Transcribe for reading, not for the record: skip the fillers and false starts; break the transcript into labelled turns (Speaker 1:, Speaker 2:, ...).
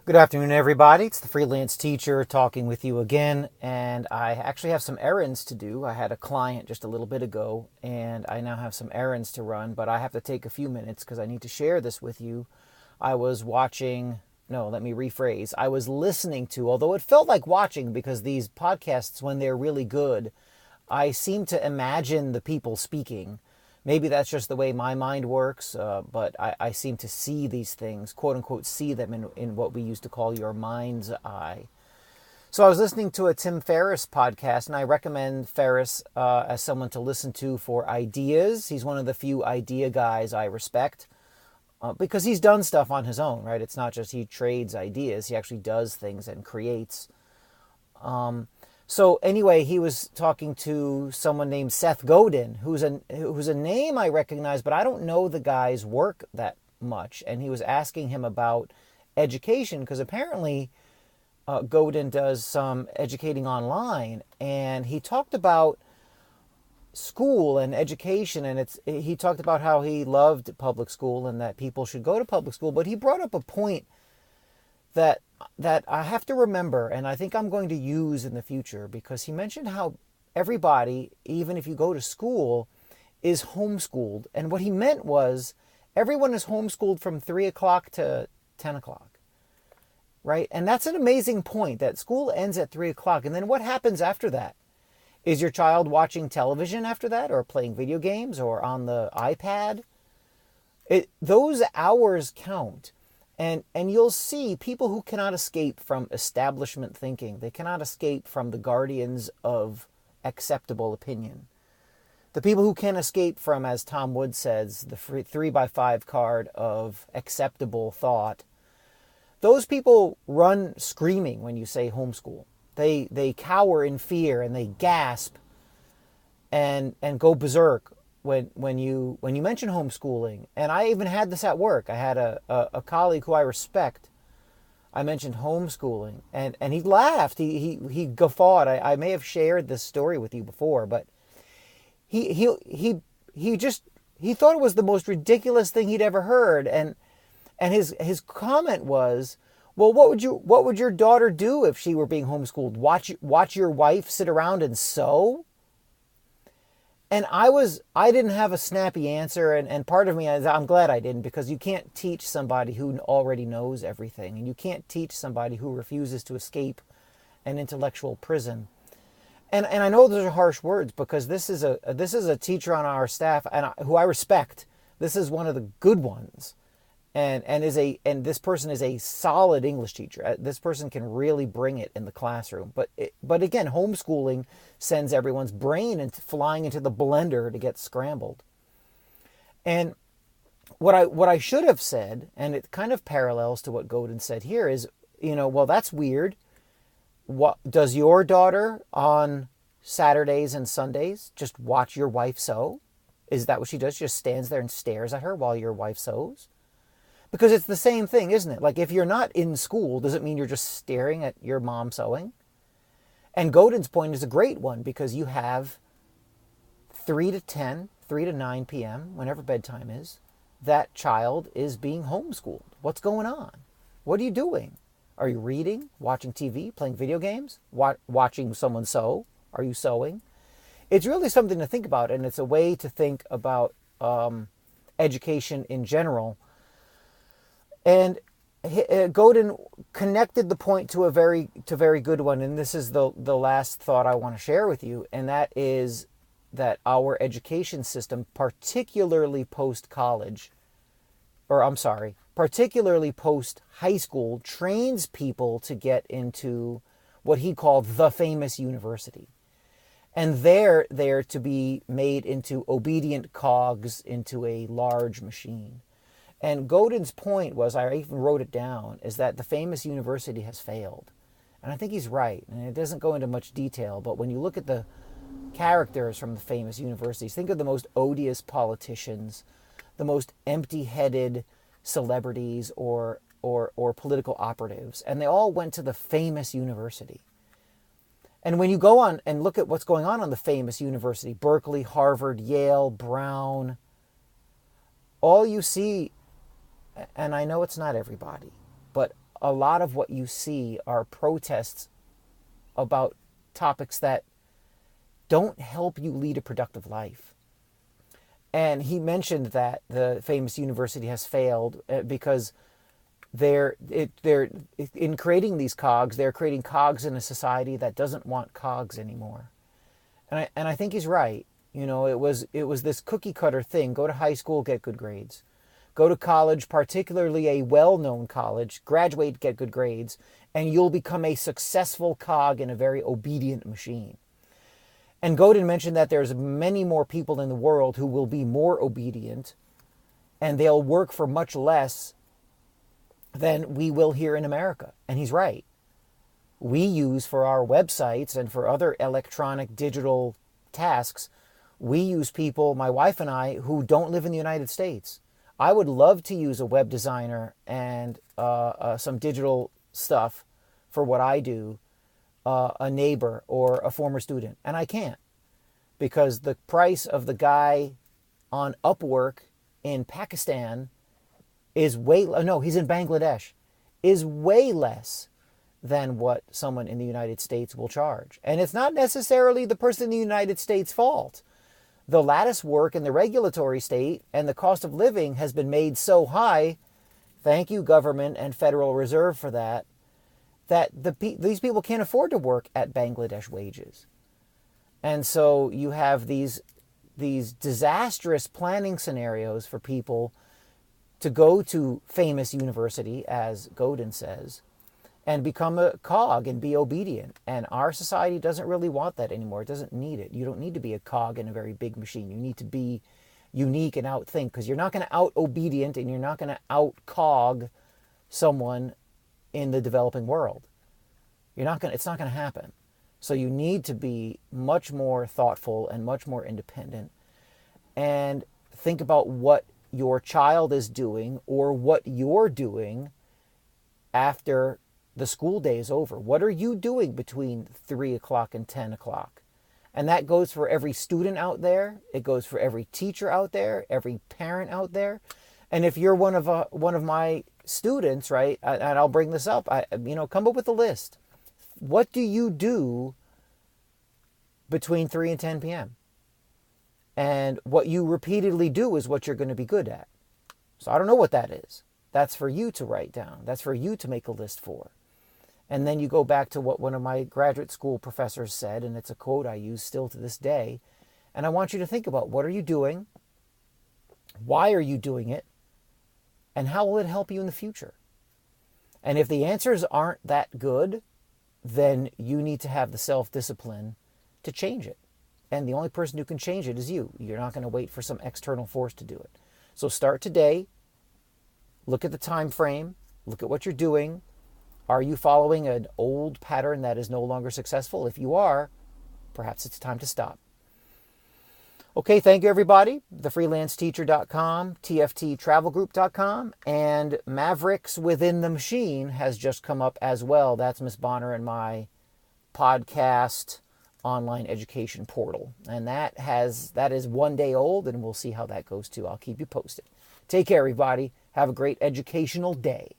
Speaker 1: Good afternoon, everybody. It's the freelance teacher talking with you again, and I actually have some errands to do. I had a client just a little bit ago, and I now have some errands to run, but I have to take a few minutes because I need to share this with you. I was watching, no, let me rephrase. I was listening to, although it felt like watching because these podcasts, when they're really good, I seem to imagine the people speaking. Maybe that's just the way my mind works, but I seem to see these things, quote unquote, see them in what we used to call your mind's eye. So I was listening to a Tim Ferriss podcast, and I recommend Ferriss as someone to listen to for ideas. He's one of the few idea guys I respect because he's done stuff on his own, right? It's not just he trades ideas, he actually does things and creates. So anyway, he was talking to someone named Seth Godin, who's a name I recognize, but I don't know the guy's work that much. And he was asking him about education because apparently Godin does some educating online, and he talked about school and education, and he talked about how he loved public school and that people should go to public school. But he brought up a point that I have to remember, and I think I'm going to use in the future, because he mentioned how everybody, even if you go to school, is homeschooled. And what he meant was everyone is homeschooled from 3 o'clock to 10 o'clock, right? And that's an amazing point, that school ends at 3 o'clock. And then what happens after that? Is your child watching television after that, or playing video games, or on the iPad? Those hours count. And you'll see people who cannot escape from establishment thinking. They cannot escape from the guardians of acceptable opinion. The people who can escape from, as Tom Wood says, the 3x5 card of acceptable thought, those people run screaming when you say homeschool. They cower in fear and they gasp and go berserk when you mention homeschooling. And I even had this at work. I had a colleague who I respect. I mentioned homeschooling, and he laughed. He guffawed. I may have shared this story with you before, but he thought it was the most ridiculous thing he'd ever heard. And his comment was, well, what would your daughter do if she were being homeschooled? Watch your wife sit around and sew? And I didn't have a snappy answer, and part of me, I'm glad I didn't, because you can't teach somebody who already knows everything, and you can't teach somebody who refuses to escape an intellectual prison. And I know those are harsh words, because this is a teacher on our staff who I respect. This is one of the good ones. And this person is a solid English teacher. This person can really bring it in the classroom. But again, homeschooling sends everyone's brain flying into the blender to get scrambled. And what I should have said, and it kind of parallels to what Godin said here, is, well, that's weird. What does your daughter on Saturdays and Sundays just watch your wife sew? Is that what she does? She just stands there and stares at her while your wife sews? Because it's the same thing, isn't it? Like, if you're not in school, does it mean you're just staring at your mom sewing? And Godin's point is a great one, because you have 3 to 9 p.m., whenever bedtime is, that child is being homeschooled. What's going on? What are you doing? Are you reading, watching TV, playing video games, watching someone sew? Are you sewing? It's really something to think about, and it's a way to think about education in general. And Godin connected the point to a very good one, and this is the last thought I want to share with you, and that is that our education system, particularly post-college, particularly post-high school, trains people to get into what he called the famous university. And they're to be made into obedient cogs into a large machine. And Godin's point was, I even wrote it down, is that the famous university has failed. And I think he's right. And it doesn't go into much detail, but when you look at the characters from the famous universities, think of the most odious politicians, the most empty-headed celebrities or political operatives, and they all went to the famous university. And when you go on and look at what's going on the famous university, Berkeley, Harvard, Yale, Brown, all you see, and I know it's not everybody, but a lot of what you see are protests about topics that don't help you lead a productive life. And he mentioned that the famous university has failed because they're in creating these cogs, they're creating cogs in a society that doesn't want cogs anymore. And I think he's right. You know, it was this cookie cutter thing. Go to high school, get good grades. Go to college, particularly a well-known college, graduate, get good grades, and you'll become a successful cog in a very obedient machine. And Godin mentioned that there's many more people in the world who will be more obedient, and they'll work for much less than we will here in America. And he's right. We use for our websites and for other electronic digital tasks, we use people, my wife and I, who don't live in the United States. I would love to use a web designer and some digital stuff for what I do, a neighbor or a former student. And I can't, because the price of the guy on Upwork in Pakistan is he's in Bangladesh, is way less than what someone in the United States will charge. And it's not necessarily the person in the United States' fault. The lattice work in the regulatory state and the cost of living has been made so high, thank you government and Federal Reserve for that, that these people can't afford to work at Bangladesh wages. And so you have these disastrous planning scenarios for people to go to famous university, as Godin says, and become a cog and be obedient. And our society doesn't really want that anymore. It doesn't need it. You don't need to be a cog in a very big machine. You need to be unique and outthink, because you're not going to out-obedient and you're not going to out-cog someone in the developing world. It's not going to happen. So you need to be much more thoughtful and much more independent, and think about what your child is doing or what you're doing after the school day is over. What are you doing between 3 o'clock and 10 o'clock? And that goes for every student out there. It goes for every teacher out there, every parent out there. And if you're one of my students, right, and I'll bring this up, come up with a list. What do you do between 3 and 10 p.m.? And what you repeatedly do is what you're going to be good at. So I don't know what that is. That's for you to write down. That's for you to make a list for. And then you go back to what one of my graduate school professors said, and it's a quote I use still to this day. And I want you to think about, what are you doing? Why are you doing it? And how will it help you in the future? And if the answers aren't that good, then you need to have the self-discipline to change it. And the only person who can change it is you. You're not going to wait for some external force to do it. So start today. Look at the time frame. Look at what you're doing. Are you following an old pattern that is no longer successful? If you are, perhaps it's time to stop. Okay, thank you, everybody. TheFreelanceTeacher.com, TFTTravelGroup.com, and Mavericks Within the Machine has just come up as well. That's Miss Bonner and my podcast online education portal. And that is 1 day old, and we'll see how that goes too. I'll keep you posted. Take care, everybody. Have a great educational day.